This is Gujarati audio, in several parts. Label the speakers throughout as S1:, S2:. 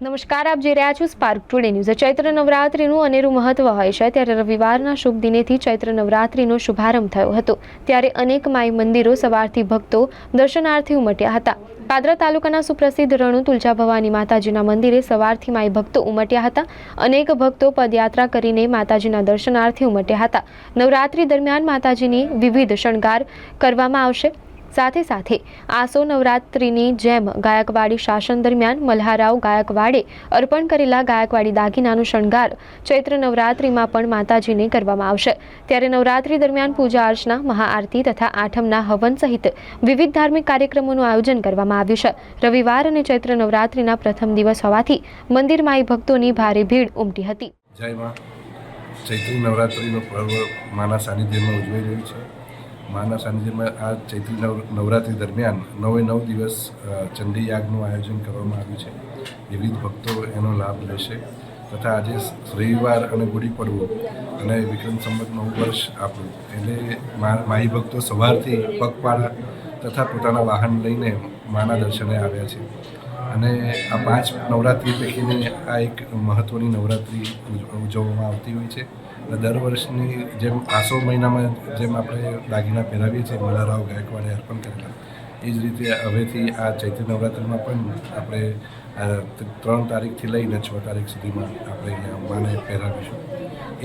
S1: નમસ્કાર, આપ જોઈ રહ્યા છો સ્પાર્ક ટુડે ન્યૂઝ। ચૈત્ર નવરાત્રિનું અનેરું મહત્વ હોય છે, ત્યારે રવિવારના શુભ દિનેથી ચૈત્ર નવરાત્રિનો શુભારંભ થયો હતો। ત્યારે અનેક માઈ મંદિરો સવારથી ભક્તો દર્શનાર્થી ઉમટ્યા હતા। પાદરા તાલુકાના સુપ્રસિદ્ધ રણુ તુલજા ભવાની માતાજીના મંદિરે સવારથી માઈ ભક્તો ઉમટ્યા હતા। અનેક ભક્તો પદયાત્રા કરીને માતાજીના દર્શનાર્થી ઉમટ્યા હતા। નવરાત્રિ દરમિયાન માતાજીની વિવિધ શણગાર કરવામાં આવશે। સાથે સાથે આસો નવરાત્રિની જેમ ગાયકવાડી શાસન દરમિયાન મલ્હારાવ ગાયકવાડે અર્પણ કરેલા ગાયકવાડી દાગીનાનું શણગાર ચૈત્ર નવરાત્રિમાં પણ માતાજીને કરવામાં આવશે। ત્યારે નવરાત્રિ દરમિયાન પૂજા અર્ચના, મહાઆરતી તથા આઠમના હવન સહિત વિવિધ ધાર્મિક કાર્યક્રમોનું આયોજન કરવામાં આવ્યું છે। રવિવાર અને ચૈત્ર નવરાત્રિના પ્રથમ દિવસ હોવાથી મંદિરમાં ભક્તોની ભારે ભીડ ઉમટી હતી।
S2: જય માં। ચૈત્રી નવરાત્રિનો પર્વ માના સાનિધ્યમાં ઉજવાઈ રહ્યું છે। માના સાનિધ્યમાં આ ચૈત્રી નવરાત્રિ દરમિયાન 9 દિવસ ચંડી યાગનું આયોજન કરવામાં આવ્યું છે। વિવિધ ભક્તો એનો લાભ લેશે તથા આજે રવિવાર અને ગુડી પડવો અને વિક્રમ સંવત નવું વર્ષ આપણું એટલે માઈ ભક્તો સવારથી પગપાળા તથા પોતાના વાહન લઈને માના દર્શને આવ્યા છે। અને આ 5 નવરાત્રિ પૈકીની આ એક મહત્ત્વની નવરાત્રિ ઉજવવામાં આવતી હોય છે। દર વર્ષની જેમ આસો મહિનામાં જેમ આપણે દાગીના પહેરાવીએ છીએ મલ્હારાવ ગાયકવાડે અર્પણ કરેલા, એ જ રીતે હવેથી આ ચૈત્ર નવરાત્રિમાં પણ આપણે 3 તારીખથી લઈને 6 તારીખ સુધીમાં આપણે અહીંયા માને પહેરાવીશું।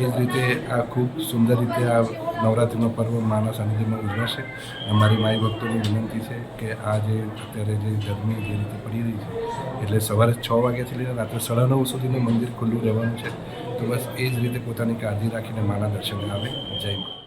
S2: એ જ રીતે આ ખૂબ સુંદર રીતે આ નવરાત્રિનો પર્વ માના સાનિધ્યમાં ઉજવાશે। અમારી માઈ ભક્તોની વિનંતી છે કે આ જે અત્યારે જે ગરમી જે રીતે પડી રહી છે, એટલે સવારે 6 વાગ્યાથી લઈને રાત્રે 9:30 સુધીનું મંદિર ખુલ્લું રહેવાનું છે। તો બસ એ જ રીતે પોતાની કાળજી રાખીને માના દર્શને આવે। જય મા।